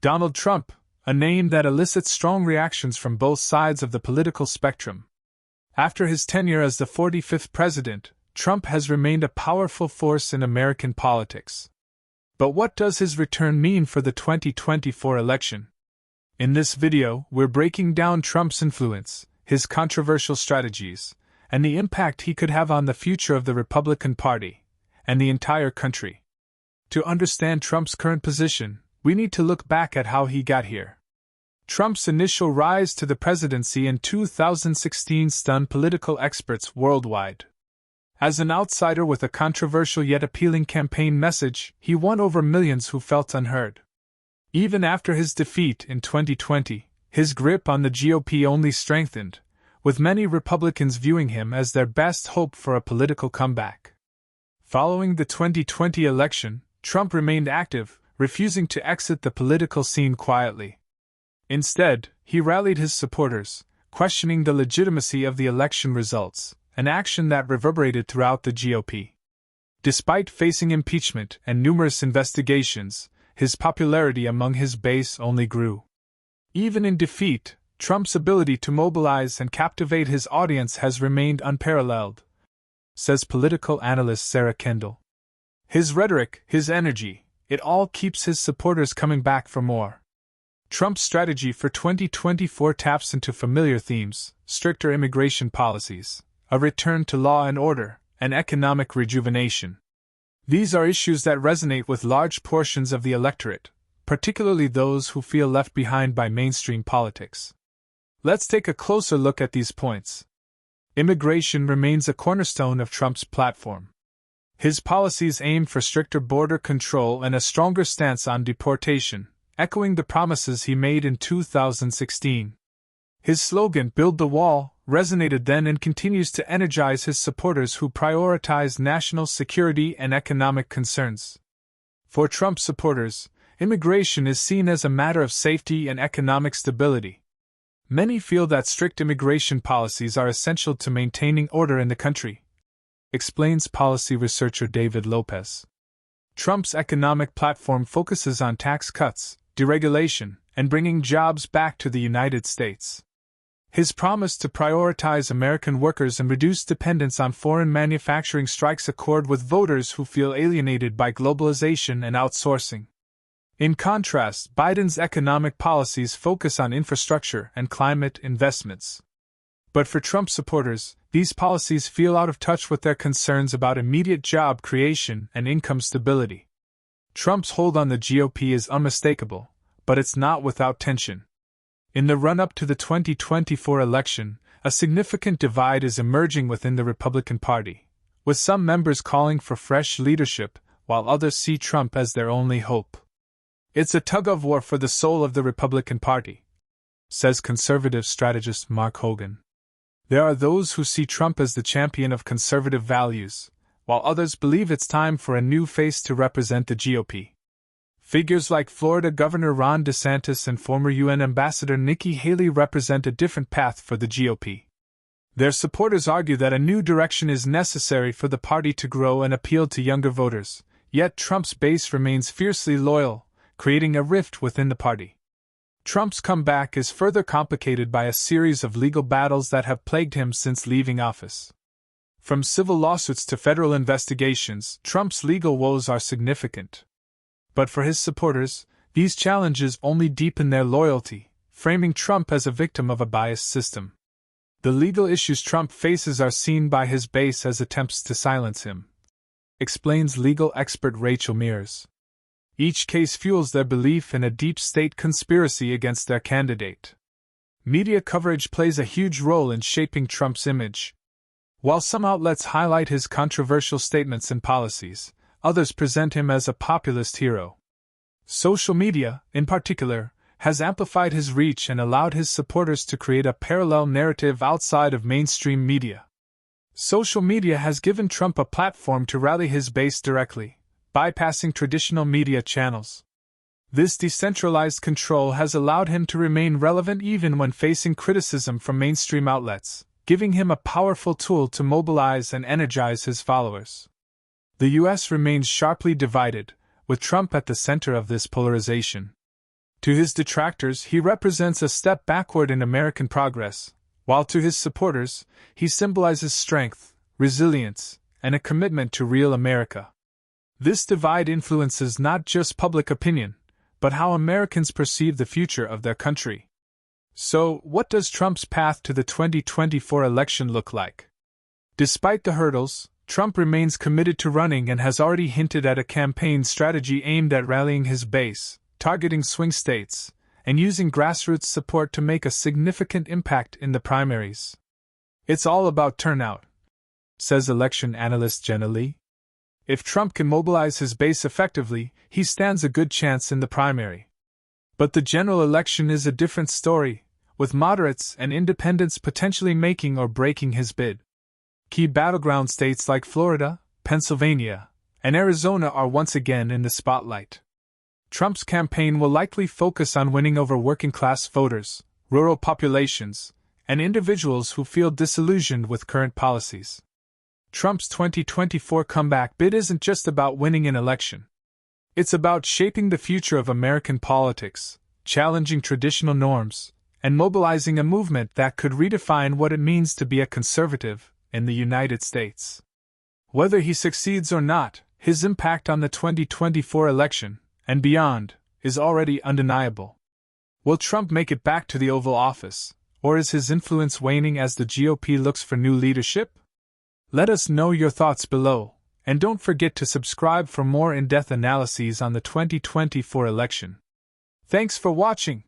Donald Trump, a name that elicits strong reactions from both sides of the political spectrum. After his tenure as the 45th president, Trump has remained a powerful force in American politics. But what does his return mean for the 2024 election? In this video, we're breaking down Trump's influence, his controversial strategies, and the impact he could have on the future of the Republican Party and the entire country. To understand Trump's current position, we need to look back at how he got here. Trump's initial rise to the presidency in 2016 stunned political experts worldwide. As an outsider with a controversial yet appealing campaign message, he won over millions who felt unheard. Even after his defeat in 2020, his grip on the GOP only strengthened, with many Republicans viewing him as their best hope for a political comeback. Following the 2020 election, Trump remained active, refusing to exit the political scene quietly. Instead, he rallied his supporters, questioning the legitimacy of the election results, an action that reverberated throughout the GOP. Despite facing impeachment and numerous investigations, his popularity among his base only grew. Even in defeat, Trump's ability to mobilize and captivate his audience has remained unparalleled, says political analyst Sarah Kendall. His rhetoric, his energy, it all keeps his supporters coming back for more. Trump's strategy for 2024 taps into familiar themes: stricter immigration policies, a return to law and order, and economic rejuvenation. These are issues that resonate with large portions of the electorate, particularly those who feel left behind by mainstream politics. Let's take a closer look at these points. Immigration remains a cornerstone of Trump's platform. His policies aim for stricter border control and a stronger stance on deportation, echoing the promises he made in 2016. His slogan, "Build the Wall," resonated then and continues to energize his supporters who prioritize national security and economic concerns. For Trump supporters, immigration is seen as a matter of safety and economic stability. Many feel that strict immigration policies are essential to maintaining order in the country, explains policy researcher David Lopez. Trump's economic platform focuses on tax cuts, deregulation, and bringing jobs back to the United States. His promise to prioritize American workers and reduce dependence on foreign manufacturing strikes a chord with voters who feel alienated by globalization and outsourcing. In contrast, Biden's economic policies focus on infrastructure and climate investments. But for Trump supporters, these policies feel out of touch with their concerns about immediate job creation and income stability. Trump's hold on the GOP is unmistakable, but it's not without tension. In the run-up to the 2024 election, a significant divide is emerging within the Republican Party, with some members calling for fresh leadership, while others see Trump as their only hope. It's a tug-of-war for the soul of the Republican Party, says conservative strategist Mark Hogan. There are those who see Trump as the champion of conservative values, while others believe it's time for a new face to represent the GOP. Figures like Florida Governor Ron DeSantis and former UN Ambassador Nikki Haley represent a different path for the GOP. Their supporters argue that a new direction is necessary for the party to grow and appeal to younger voters, yet Trump's base remains fiercely loyal, creating a rift within the party. Trump's comeback is further complicated by a series of legal battles that have plagued him since leaving office. From civil lawsuits to federal investigations, Trump's legal woes are significant. But for his supporters, these challenges only deepen their loyalty, framing Trump as a victim of a biased system. The legal issues Trump faces are seen by his base as attempts to silence him, explains legal expert Rachel Mears. Each case fuels their belief in a deep state conspiracy against their candidate. Media coverage plays a huge role in shaping Trump's image. While some outlets highlight his controversial statements and policies, others present him as a populist hero. Social media, in particular, has amplified his reach and allowed his supporters to create a parallel narrative outside of mainstream media. Social media has given Trump a platform to rally his base directly, bypassing traditional media channels. This decentralized control has allowed him to remain relevant even when facing criticism from mainstream outlets, giving him a powerful tool to mobilize and energize his followers. The U.S. remains sharply divided, with Trump at the center of this polarization. To his detractors, he represents a step backward in American progress, while to his supporters, he symbolizes strength, resilience, and a commitment to real America. This divide influences not just public opinion, but how Americans perceive the future of their country. So, what does Trump's path to the 2024 election look like? Despite the hurdles, Trump remains committed to running and has already hinted at a campaign strategy aimed at rallying his base, targeting swing states, and using grassroots support to make a significant impact in the primaries. It's all about turnout, says election analyst Jenna Lee. If Trump can mobilize his base effectively, he stands a good chance in the primary. But the general election is a different story, with moderates and independents potentially making or breaking his bid. Key battleground states like Florida, Pennsylvania, and Arizona are once again in the spotlight. Trump's campaign will likely focus on winning over working-class voters, rural populations, and individuals who feel disillusioned with current policies. Trump's 2024 comeback bid isn't just about winning an election. It's about shaping the future of American politics, challenging traditional norms, and mobilizing a movement that could redefine what it means to be a conservative in the United States. Whether he succeeds or not, his impact on the 2024 election, and beyond, is already undeniable. Will Trump make it back to the Oval Office, or is his influence waning as the GOP looks for new leadership? Let us know your thoughts below, and don't forget to subscribe for more in-depth analyses on the 2024 election. Thanks for watching.